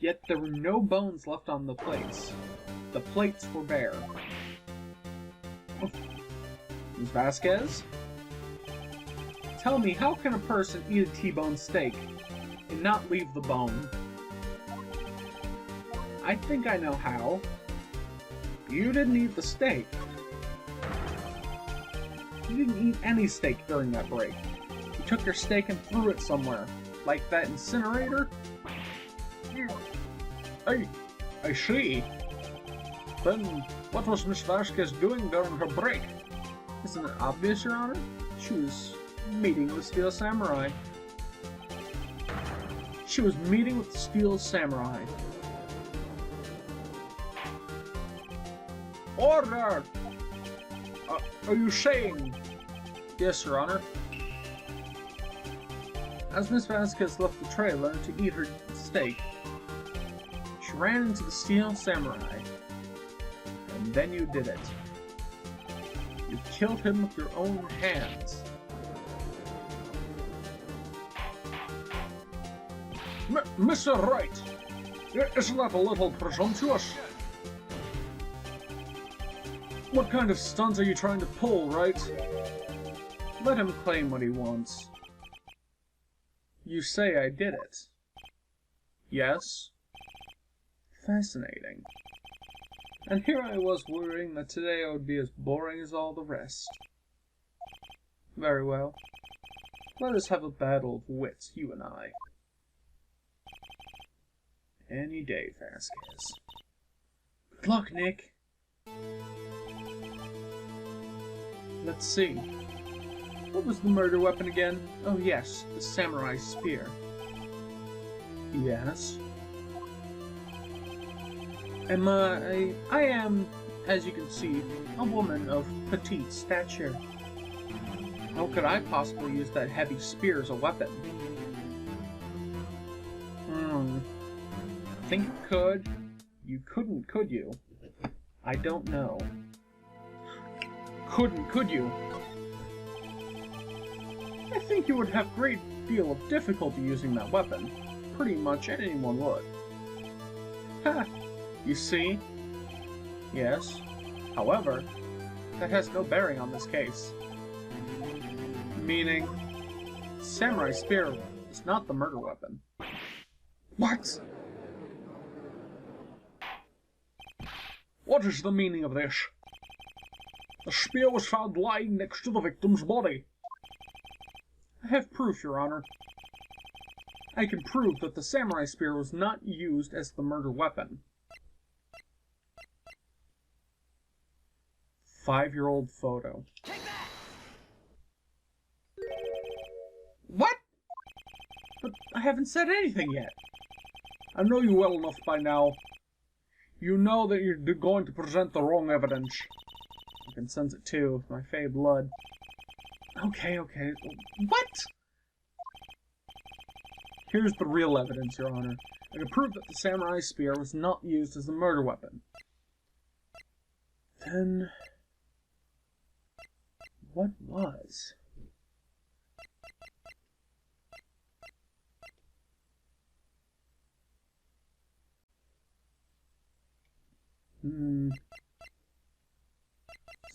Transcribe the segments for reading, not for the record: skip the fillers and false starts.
Yet there were no bones left on the plates. The plates were bare. Ms. Vasquez? Tell me, how can a person eat a T-bone steak and not leave the bone? I think I know how. You didn't eat the steak. You didn't eat any steak during that break. You took your steak and threw it somewhere. Like that incinerator? I see. Then, what was Miss Vasquez doing during her break? Isn't it obvious, Your Honor? She was meeting the Steel Samurai. She was meeting with the Steel Samurai. Order! Are you saying? Yes, Your Honor. As Miss Vasquez left the trailer to eat her steak, she ran into the Steel Samurai. And then you did it. You killed him with your own hands. Mr. Wright! Isn't that a little presumptuous? What kind of stunts are you trying to pull, Wright? Let him claim what he wants. You say I did it. Yes? Fascinating. And here I was worrying that today I would be as boring as all the rest. Very well. Let us have a battle of wits, you and I. Any day, Vasquez. Good luck, Nick. Let's see. What was the murder weapon again? Oh yes, the samurai spear. Yes? I am, as you can see, a woman of petite stature. How could I possibly use that heavy spear as a weapon? I think you could. You couldn't, could you? I don't know. Couldn't, could you? I think you would have a great deal of difficulty using that weapon. Pretty much anyone would. Ha! You see? Yes. However, that has no bearing on this case. Meaning, samurai spear is not the murder weapon. What? What is the meaning of this? The spear was found lying next to the victim's body. I have proof, Your Honor. I can prove that the samurai spear was not used as the murder weapon. 5-year-old photo. Take that! What? But I haven't said anything yet. I know you well enough by now. You know that you're going to present the wrong evidence. I can sense it too, with my fey blood. Okay. What? Here's the real evidence, Your Honor. I can prove that the samurai spear was not used as a murder weapon. Then... what was? There's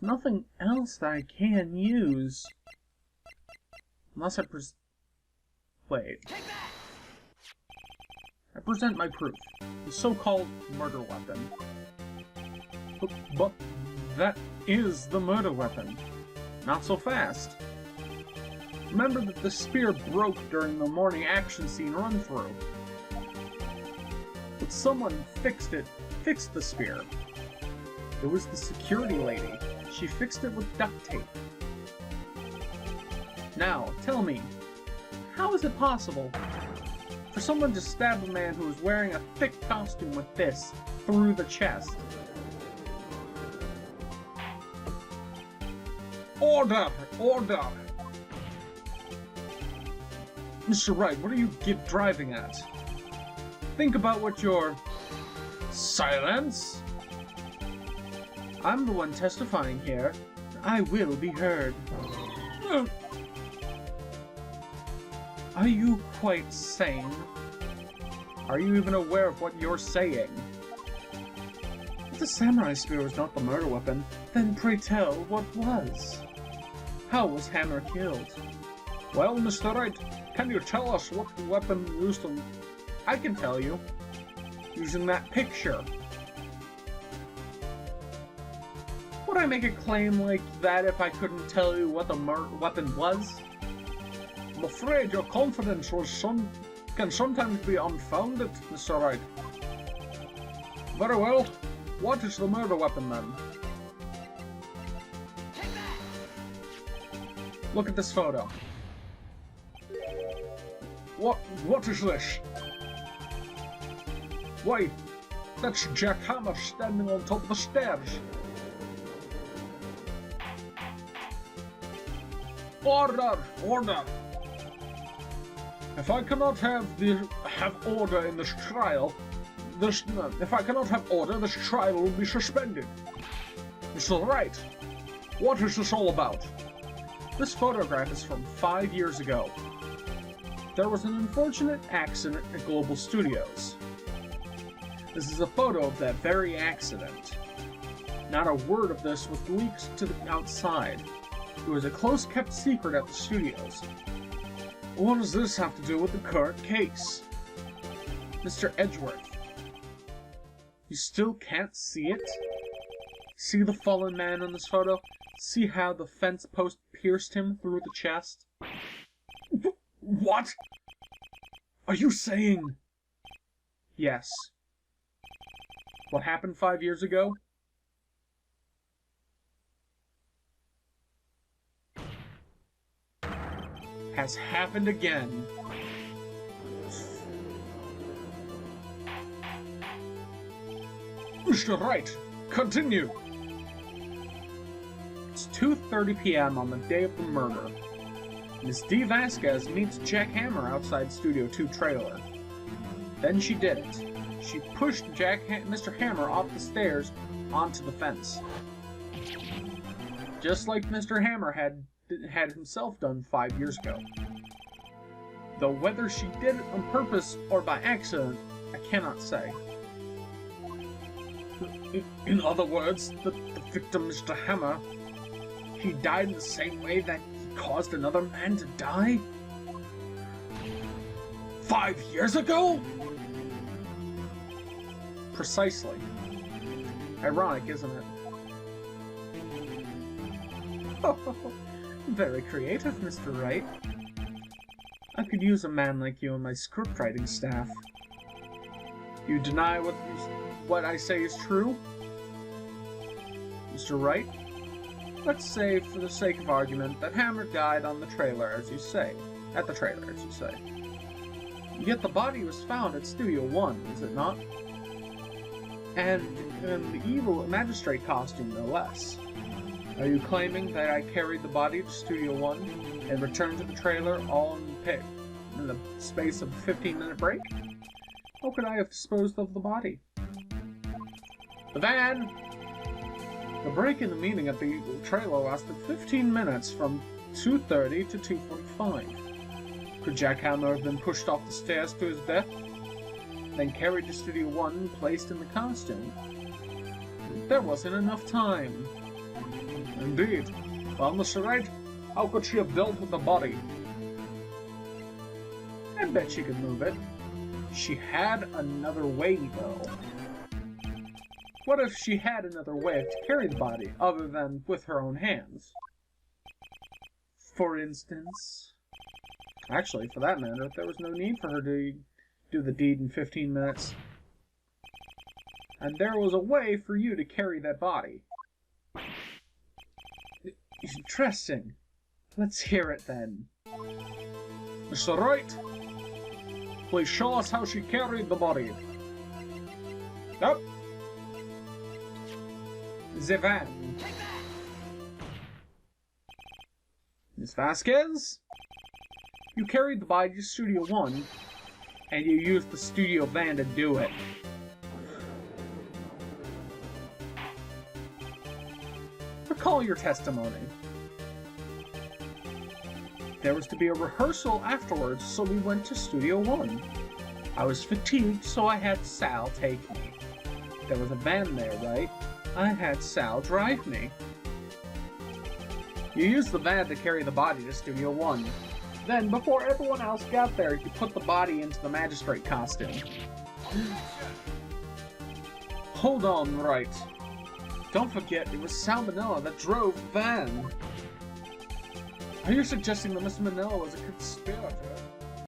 nothing else that I can use. Unless I wait. I present my proof. The so-called murder weapon. But that is the murder weapon. Not so fast. Remember that the spear broke during the morning action scene run-through. But someone fixed the spear. It was the security lady. She fixed it with duct tape. Now, tell me, how is it possible for someone to stab a man who is wearing a thick costume with this through the chest? Order! Order! Mr. Wright, what are you driving at? Think about what you're... Silence! I'm the one testifying here. I will be heard. Are you quite sane? Are you even aware of what you're saying? If the samurai spear was not the murder weapon, then pray tell, what was? How was Hammer killed? Well, Mr. Wright, can you tell us what the weapon used to... I can tell you. Using that picture. Would I make a claim like that if I couldn't tell you what the weapon was? I'm afraid your confidence can sometimes be unfounded, Mr. Wright. Very well. What is the murder weapon then? Look at this photo. What is this? Why, that's Jack Hammer standing on top of the stairs. Order! Order! If I cannot have order in this trial, this trial will be suspended. Mr. Wright, what is this all about? This photograph is from 5 years ago. There was an unfortunate accident at Global Studios. This is a photo of that very accident. Not a word of this was leaked to the outside. It was a close-kept secret at the studios. What does this have to do with the current case? Mr. Edgeworth, you still can't see it? See the fallen man in this photo? See how the fence post pierced him through the chest? What? Are you saying... Yes. What happened 5 years ago? Has happened again. Mr. Wright, continue. It's 2:30 p.m. on the day of the murder. Miss D. Vasquez meets Jack Hammer outside Studio 2 trailer. Then she did it. She pushed Mr. Hammer off the stairs onto the fence. Just like Mr. Hammer had himself done 5 years ago. Though whether she did it on purpose or by accident, I cannot say. In other words, the victim, Mr. Hammer, he died in the same way that he caused another man to die? 5 years ago? Precisely. Ironic, isn't it? Very creative, Mr. Wright. I could use a man like you on my scriptwriting staff. You deny what I say is true? Mr. Wright? Let's say, for the sake of argument, that Hammer died on the trailer, as you say. At the trailer, as you say. Yet the body was found at Studio 1, is it not? And in the evil magistrate costume, no less. Are you claiming that I carried the body to Studio 1 and returned to the trailer all in the space of a 15-minute break? How could I have disposed of the body? The van! The break in the meeting at the trailer lasted 15 minutes from 2:30 to 2:45. Could Jack Hammer have been pushed off the stairs to his death, then carried to Studio 1 and placed in the costume? There wasn't enough time. Indeed. Well, Mr. Wright, how could she have dealt with the body? I bet she could move it. She had another way, though. What if she had another way to carry the body, other than with her own hands? For instance... Actually, for that matter, there was no need for her to do the deed in 15 minutes. And there was a way for you to carry that body. Interesting. Let's hear it then. Mr. Wright, please show us how she carried the body. Yep. The van. Miss Vasquez, you carried the body to Studio 1, and you used the studio van to do it. Recall your testimony. There was to be a rehearsal afterwards, so we went to Studio 1. I was fatigued, so I had Sal take me. There was a van there, right? I had Sal drive me. You used the van to carry the body to Studio One. Then, before everyone else got there, you put the body into the magistrate costume. Hold on, Wright. Don't forget, it was Sal Manila that drove the van. Are you suggesting that Miss Manila was a conspirator?